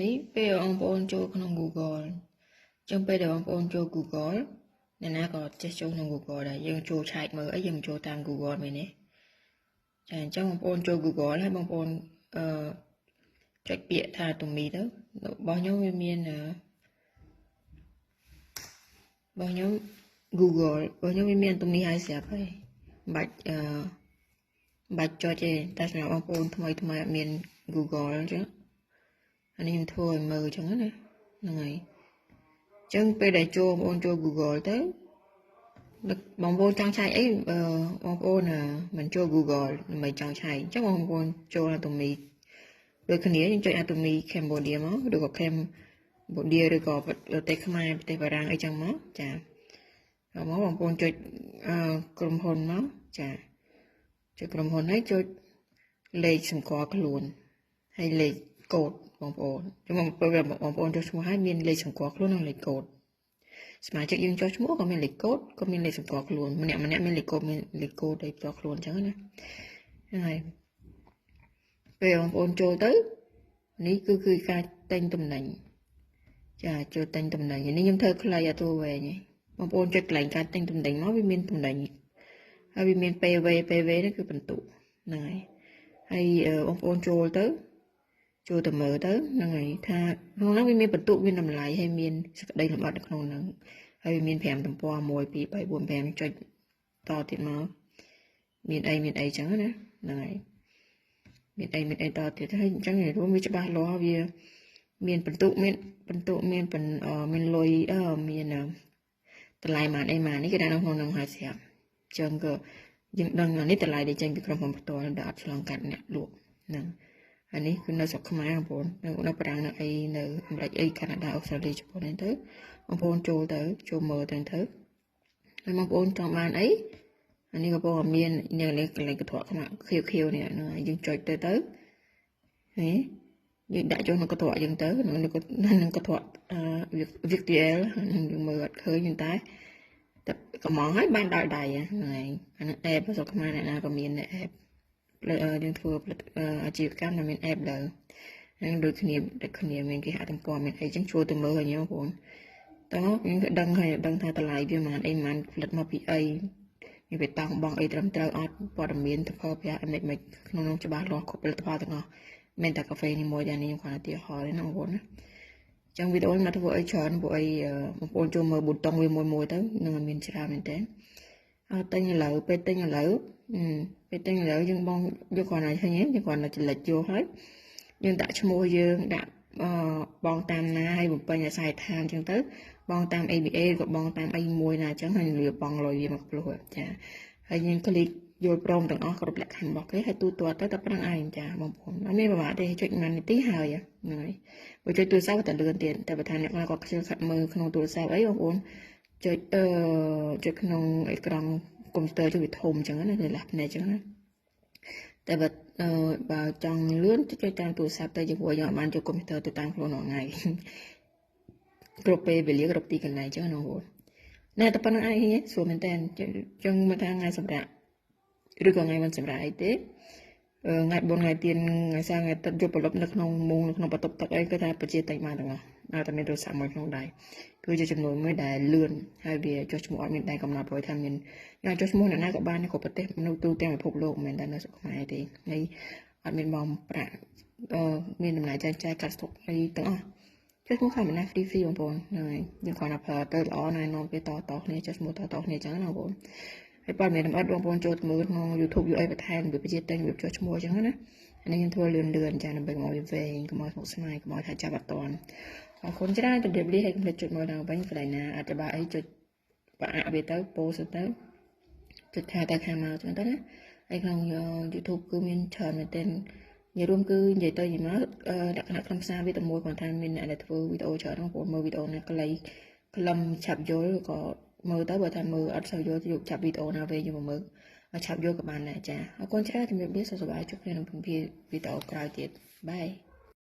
នេះពេលបងប្អូនចូលក្នុង Google ចឹងពេលដែលបងប្អូនចូល Google អ្នកណាក៏ចេះចូលក្នុង Google ដែរយើងចូលឆែកមើលអីយើងចូលតាម Google មែនទេចាអញ្ចឹងបងប្អូនចូល Google ហើយបងប្អូនចុចពាក្យថាទូមីទៅរបស់ខ្ញុំវាមានរបស់ខ្ញុំ Google របស់ខ្ញុំវាមានទូមីហើយស្រាប់ហើយបាច់ចុចទេតែសម្រាប់បងប្អូនថ្មីអត់មាន Google អញ្ចឹងអានេះខ្ញុំធ្វើឲ្យមើលអញ្ចឹងណាហ្នឹងហើយអញ្ចឹងពេលដែលចូលបងប្អូនចូល Google ទៅបងប្អូនចង់ឆែកអីបងប្អូនមិនចូល Google ដើម្បីចង់ឆែកអញ្ចឹងបងប្អូនចូល Atomy ដូចគ្នាយើងចុច Atomy Cambodia មកឬក៏ Cambodia ឬក៏ប្រទេសខ្មែរប្រទេសបារាំងអីចឹងមកចាមកបងប្អូនចុចក្រុមហ៊ុនមកចាចុចក្រុមហ៊ុនហើយចុចលេខសម្គាល់ខ្លួនហើយលេខកូដបងប្អូនចាំបងប្អូនចុចឈ្មោះហើយមានលេខសម្គាល់ខ្លួននិងលេខកូដសមាជិកយើងចុះឈ្មោះក៏មានលេខកូដក៏មានលេខសម្គាល់ខ្លួនម្នាក់មានលេខកូដមានលេខកូដឲ្យផ្ទាល់ខ្លួនអញ្ចឹងណាហ្នឹងហើយពេលបងប្អូនចូលទៅនេះគឺការតែងតំណែងចាចូលតែងតំណែងនេះខ្ញុំធ្វើខ្លីអត់ទូវែងបងប្អូនចុចកន្លែងការតែងតំណែងមកវាមានតំណែងហើយវាមាន PV នេះគឺបន្ទុកហ្នឹងហើយបងប្អូនចូលទៅមើលទៅហ្នឹងហើយថាក្នុងហ្នឹងវាមានបន្ទុកមានតម្លៃហើយមានសក្តីលម្អិតនៅក្នុងហ្នឹងហើយវាមាន5ទំព័រ1 2 3 4 5ចុចតទៀតមកមានអីចឹងណាហ្នឹងហើយមានអីតទៀតហើយអញ្ចឹងរួមវាច្បាស់លាស់វាមានបន្ទុកមានលុយមានតម្លៃម៉ានអីម៉ាននេះគេដាក់នៅក្នុងហ្នឹងហើយស្រាប់អញ្ចឹងក៏យើងដឹងនេះតម្លៃដែលចេញពីក្រុមហ៊ុនផ្ទាល់ដែលអត់ឆ្លងកាត់អ្នកលក់ហ្នឹងហើយនេះគឺនៅស្រុកខ្មែរបងប្អូននៅបារាំងនៅអីនៅអាមេរិកអីកាណាដាអូស្ត្រាលីជប៉ុនហ្នឹងទៅបងប្អូនចូលមើលទៅហើយបងប្អូនចង់បានអីអានេះក៏បងមាននៅលេខកន្លែងកន្ត្រកខ្មៅខៀវនេះហ្នឹងហើយយើងចុចទៅហេយើងដាក់ចូលក្នុងកន្ត្រកយើងទៅក្នុងកន្ត្រកVTL យើងមើលអត់ឃើញតែកំងហើយបានដល់ដៃហ្នឹងហើយអានេះ app ស្រុកខ្មែរអ្នកណាក៏មាន app យើងធ្វើអាជីវកម្មដែលមាន app ដែរហ្នឹងដូចគ្នាមានគេហទំព័រមានអីចឹងជួយទៅមើលឲ្យបងប្អូនតោះយើងក៏ដឹងថាតម្លៃវាមិនអីមិនផលិតមកពីអីមានបេតងបងអីត្រឹមត្រូវអត់ព័ត៌មានទៅផលប្រយោជន៍មិនក្នុងនោះច្បាស់លាស់គ្រប់ផលិតផលទាំងអស់មិនតែកាហ្វេនេះមួយដែរនេះខ្ញុំគាត់ឧទាហរណ៍ទេណាបងប្អូនណាចឹងវីដេអូនេះមកធ្វើអីច្រើនពួកអីបងប្អូនចូលមើលប៊ូតុងវាមួយទៅនឹងមានច្រើនមែនតើហើយទិញឥឡូវពេលទិញឥឡូវយើងបងយកគ្រាន់តែឃើញយើងគ្រាន់តែចលិចយកហើយយើងដាក់ឈ្មោះយើងដាក់បងតាមណាហើយបំពេញអាស័យដ្ឋានចឹងទៅបងតាម ABA ក៏បងតាមអីមួយណាចឹងហើយលឿបងលុយវាមកព្រោះចាហើយយើងคลิกយល់ព្រមទាំងអស់គ្រប់លក្ខខណ្ឌរបស់គេហើយទូទាត់ទៅតែប៉ុណ្្នឹងឯងចាបងប្អូនអត់មានប្រហែលទេចុច1នាទីហើយហ្នឹងហើយបើចុចទូរស័ព្ទតែលឿនទៀតតែបើថាអ្នកណាគាត់ខ្ជិលខាត់មើលក្នុងទូរស័ព្ទអីបងប្អូនចុចក្នុងអេក្រង់កុំព្យូទ័រចុចវាធំចឹងណានៅលាស់ភ្នែកចឹងណាតែបើចង់លឿនចុចតាមទូរស័ព្ទទៅយើងយកបានចូលកុំព្យូទ័រទៅតាមខ្លួនរាល់ថ្ងៃគ្រប់ពេលវេលាគ្រប់ទីកន្លែងចឹងណាបងប្អូនណែតែប៉ុណ្្នឹងឯងស្រួលមែនតើចឹងមកថាថ្ងៃសម្រាប់ឬក៏ថ្ងៃមិនសម្រាប់អីទេថ្ងៃ4ថ្ងៃទៀនថ្ងៃសៅរ៍ថ្ងៃអាទិត្យយកប្រឡប់នៅក្នុងមុងនៅក្នុងបន្ទប់ទឹកអីគឺថាប្រជាតែបានទាំងអស់នៅតែមានទូរស័ព្ទមួយក្នុងដៃគឺជាចំនួនមួយដែលលឿនហើយវាចុះឈ្មោះអត់មានដែនកំណត់ព្រោះថាមានយ៉ាងចុះឈ្មោះអ្នកណាក៏បានគ្រប់ប្រទេសមនុស្សទូទាំងពិភពលោកមិនមែនតែនៅស្រុកខ្មែរទេហើយអត់មានបងប្រាក់មានដំណើរចាយកាត់ស្តុកអីទាំងអស់ចុះឈ្មោះខាងណា free បងប្អូនហើយយើងគ្រាន់តែប្រើទៅល្អណែនាំគេតគ្នាចុះឈ្មោះតគ្នាអញ្ចឹងណាបងប្អូនហើយព័ត៌មានលម្អិតបងប្អូនចូលទៅមើលក្នុង YouTube យូរអីបន្ថែមវាប្រជាតែងវាចុះឈ្មោះអញ្ចឹងណាអានេះខ្ញុំធ្វើលឿនចាដើម្បីកុំឲ្យវាវែងកុំឲ្យស្មុគស្មាញកុំឲ្យថាចាប់អត់តាន់អរគុណច្រើនជម្រាបលាហើយកុំភ្លេចចុចមើលដល់វិញកន្លែងណាអត្ថបទអីចុចបាក់វាទៅពោសទៅចុចថាទៅខាងមកអញ្ចឹងទៅណាហើយក្នុង YouTube គឺមានច្រើនមែនទែននិយាយរួមគឺនិយាយទៅនិយាយមកលក្ខណៈខ្លឹមសារវាតែមួយគ្រាន់តែមានអ្នកដែលធ្វើវីដេអូច្រើនបងប្អូនមើលវីដេអូណាខ្លីខ្លឹមឆាប់យល់ក៏មើលទៅបើថាមើលអត់សូវយល់យកចាប់វីដេអូណាវិញយកមកមើលឆាប់យល់ក៏បានដែរចាអរគុណច្រើនជំរាបលាសុខសប្បាយជួបគ្នាក្នុងវីដេអូក្រោយទៀតបាយ